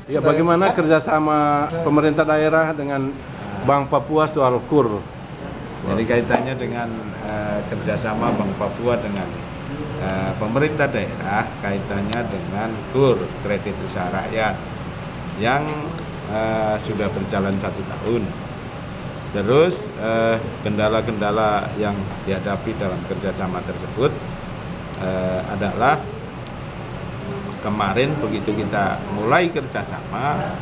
Ya, bagaimana kerjasama pemerintah daerah dengan Bank Papua soal KUR? Jadi kaitannya dengan kerjasama Bank Papua dengan pemerintah daerah, kaitannya dengan KUR, kredit usaha rakyat, yang sudah berjalan 1 tahun. Terus kendala-kendala yang dihadapi dalam kerjasama tersebut adalah kemarin begitu kita mulai kerjasama,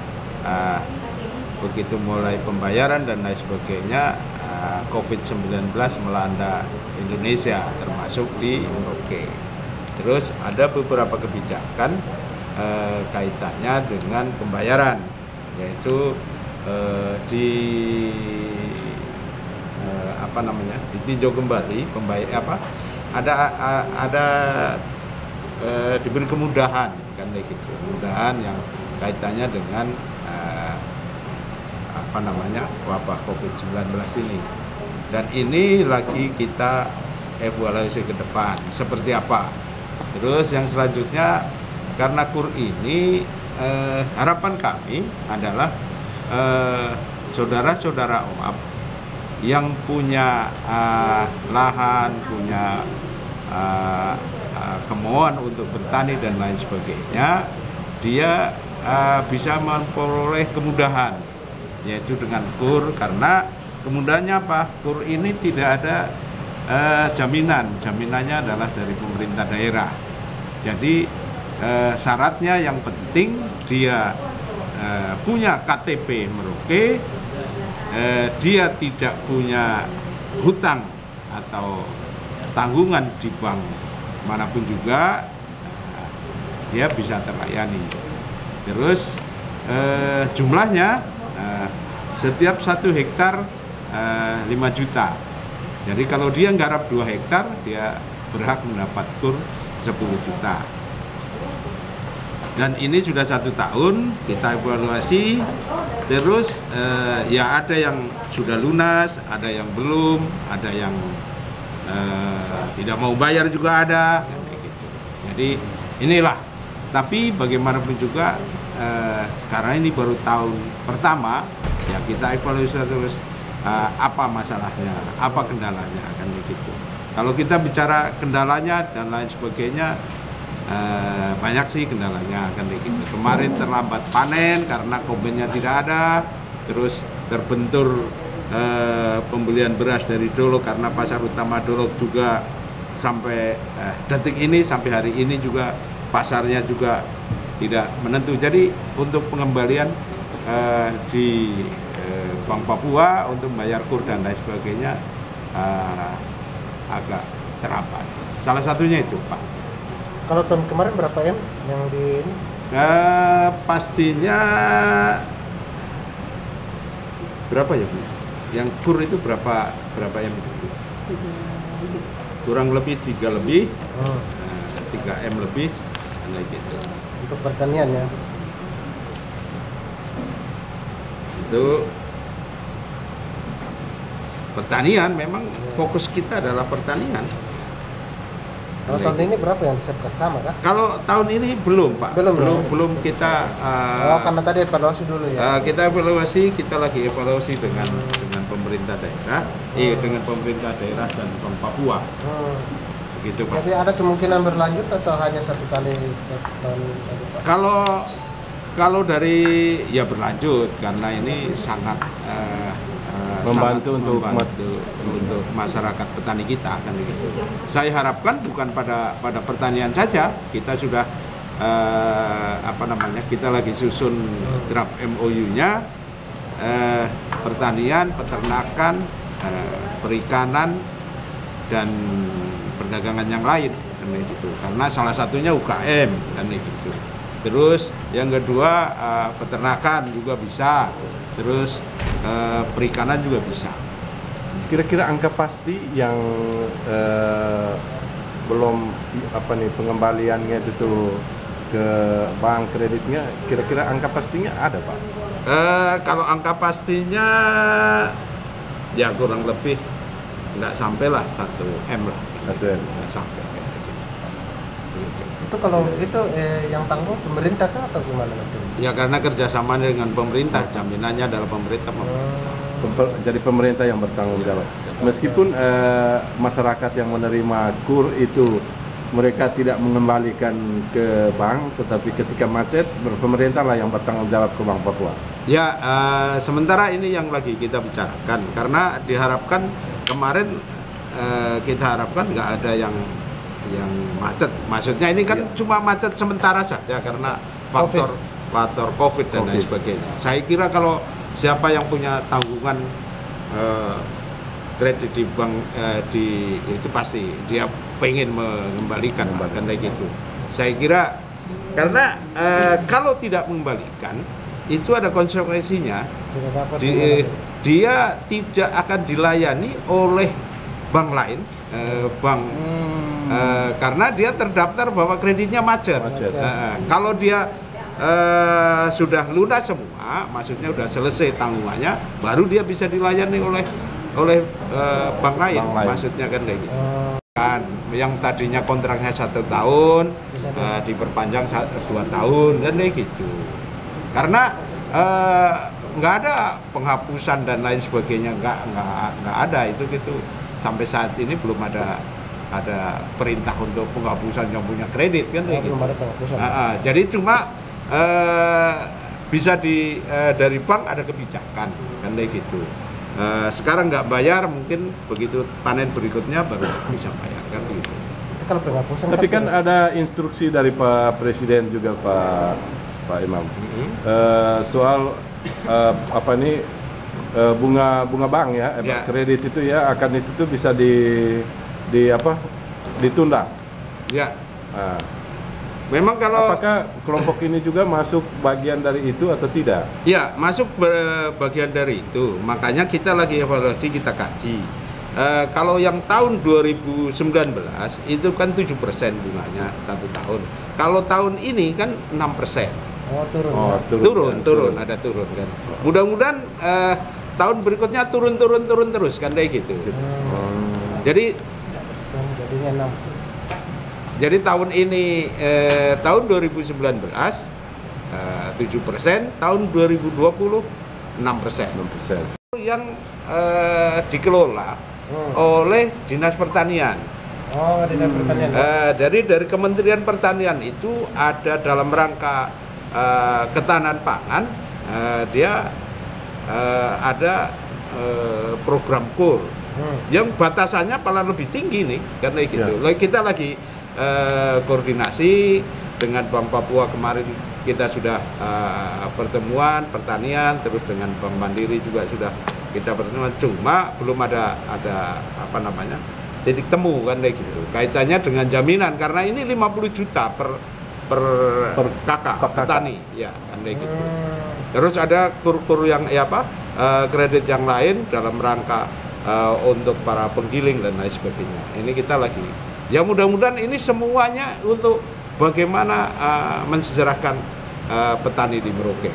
begitu mulai pembayaran dan lain sebagainya, COVID-19 melanda Indonesia termasuk di Merauke. Terus ada beberapa kebijakan kaitannya dengan pembayaran, yaitu ditinjau kembali diberi kemudahan, kan gitu, kemudahan yang kaitannya dengan wabah COVID-19 ini. Dan ini lagi kita evaluasi ke depan seperti apa. Terus yang selanjutnya, karena KUR ini harapan kami adalah saudara-saudara OAP yang punya lahan, punya kemauan untuk bertani dan lain sebagainya, dia bisa memperoleh kemudahan, yaitu dengan KUR. Karena kemudahannya apa? KUR ini tidak ada jaminannya adalah dari pemerintah daerah. Jadi syaratnya yang penting dia punya KTP Merauke, dia tidak punya hutang atau tanggungan di bank manapun juga, dia bisa terlayani. Terus jumlahnya setiap 1 hektar 5 juta. Jadi kalau dia nggarap 2 hektar, dia berhak mendapat KUR 10 juta. Dan ini sudah 1 tahun kita evaluasi. Terus ya ada yang sudah lunas, ada yang belum, ada yang tidak mau bayar juga ada. Jadi inilah. Tapi bagaimanapun juga karena ini baru tahun pertama, ya kita evaluasi terus apa masalahnya, apa kendalanya, kan begitu. Kalau kita bicara kendalanya dan lain sebagainya, banyak sih kendalanya, kan begitu. Kemarin terlambat panen karena komennya tidak ada, terus terbentur pembelian beras dari Dolok karena pasar utama Dolok juga sampai detik ini, sampai hari ini juga pasarnya juga tidak menentu. Jadi untuk pengembalian di Bank Papua untuk membayar KUR dan lain sebagainya agak terhambat. Salah satunya itu, Pak. Kalau tahun kemarin berapa M yang di ini? Pastinya berapa ya, Bu? Yang KUR itu berapa M? Kurang lebih 3 lebih, 3 M lebih, kayak gitu. Untuk pertanian ya? Itu pertanian, memang fokus kita adalah pertanian. Kalau tahun ini berapa yang disiapkan, sama kan? Kalau tahun ini belum, Pak. Belum kita. Karena tadi evaluasi dulu ya. Kita lagi evaluasi dengan pemerintah daerah, dengan pemerintah daerah dan Bank Papua. Begitu, Pak. Jadi ada kemungkinan berlanjut atau hanya 1 kali tahun? Kalau dari ya berlanjut, karena ini sangat membantu untuk masyarakat petani kita, kan begitu. Saya harapkan bukan pada pertanian saja, kita sudah kita lagi susun draft MOU-nya, pertanian, peternakan, perikanan dan perdagangan yang lain, kan begitu. Karena salah satunya UKM, kan begitu. Terus yang kedua peternakan juga bisa, terus perikanan juga bisa. Kira-kira angka pasti yang belum pengembaliannya itu ke bank kreditnya, kira-kira angka pastinya ada, Pak? Kalau angka pastinya ya kurang lebih nggak sampai lah 1 M lah. 1 M. Nggak sampai. Gitu. Itu kalau itu yang tanggung pemerintah kah atau gimana nanti? Ya karena kerjasama dengan pemerintah, jaminannya adalah pemerintah. Jadi pemerintah yang bertanggung jawab. Meskipun masyarakat yang menerima KUR itu mereka tidak mengembalikan ke bank, tetapi ketika macet pemerintah lah yang bertanggung jawab ke Bank Papua. Ya, sementara ini yang lagi kita bicarakan karena diharapkan kemarin kita harapkan nggak ada yang macet. Maksudnya ini kan cuma macet sementara saja karena faktor COVID dan lain sebagainya. Saya kira kalau siapa yang punya tanggungan kredit di bank itu pasti dia pengen mengembalikan kayak gitu. Saya kira karena kalau tidak mengembalikan itu ada konsekuensinya. Dia tidak akan dilayani oleh bank lain, karena dia terdaftar bahwa kreditnya macet. Kalau dia sudah lunas semua, maksudnya sudah selesai tanggungannya, baru dia bisa dilayani oleh bank lain, maksudnya kan kayak gitu. Kan yang tadinya kontraknya 1 tahun diperpanjang 2 tahun kan kayak gitu. Karena nggak ada penghapusan dan lain sebagainya, nggak ada itu gitu. Sampai saat ini belum ada perintah untuk penghapusan yang punya kredit kan kayak gitu. Belum ada penghapusan. Jadi cuma bisa dari bank ada kebijakan kan kayak gitu. Sekarang nggak bayar, mungkin begitu panen berikutnya baru bisa bayar kan gitu. Itu kalau penghapusan. Tapi kan ada instruksi dari Pak Presiden juga Pak Imam soal bunga bank ya, kredit itu ya akan itu tuh bisa ditunda. Ya. Memang kalau apakah kelompok ini juga masuk bagian dari itu atau tidak? Ya, masuk bagian dari itu. Makanya kita lagi evaluasi, kita kaji. Kalau yang tahun 2019 itu kan 7% bunganya 1 tahun. Kalau tahun ini kan 6%. Turun, ada turun kan. Mudah-mudahan tahun berikutnya turun terus kan kayak gitu. Jadi jadinya 6. Jadi tahun ini tahun 2019 7%, tahun 2020 6%. Yang dikelola oleh Dinas Pertanian. Dinas Pertanian. Jadi dari Kementerian Pertanian itu ada dalam rangka ketahanan pangan, dia ada program KUR yang batasannya malah lebih tinggi nih karena gitu. Kita lagi koordinasi dengan Bank Papua, kemarin kita sudah pertemuan pertanian, terus dengan Bank Mandiri juga sudah kita pertemuan, cuma belum ada titik temu kan kayak gitu. Kaitannya dengan jaminan karena ini 50 juta per kakak petani ya kan kayak gitu. Terus ada kur yang kredit yang lain dalam rangka untuk para penggiling dan lain sebagainya. Ini kita lagi. Ya mudah-mudahan ini semuanya untuk bagaimana mensejarahkan petani di Merauke.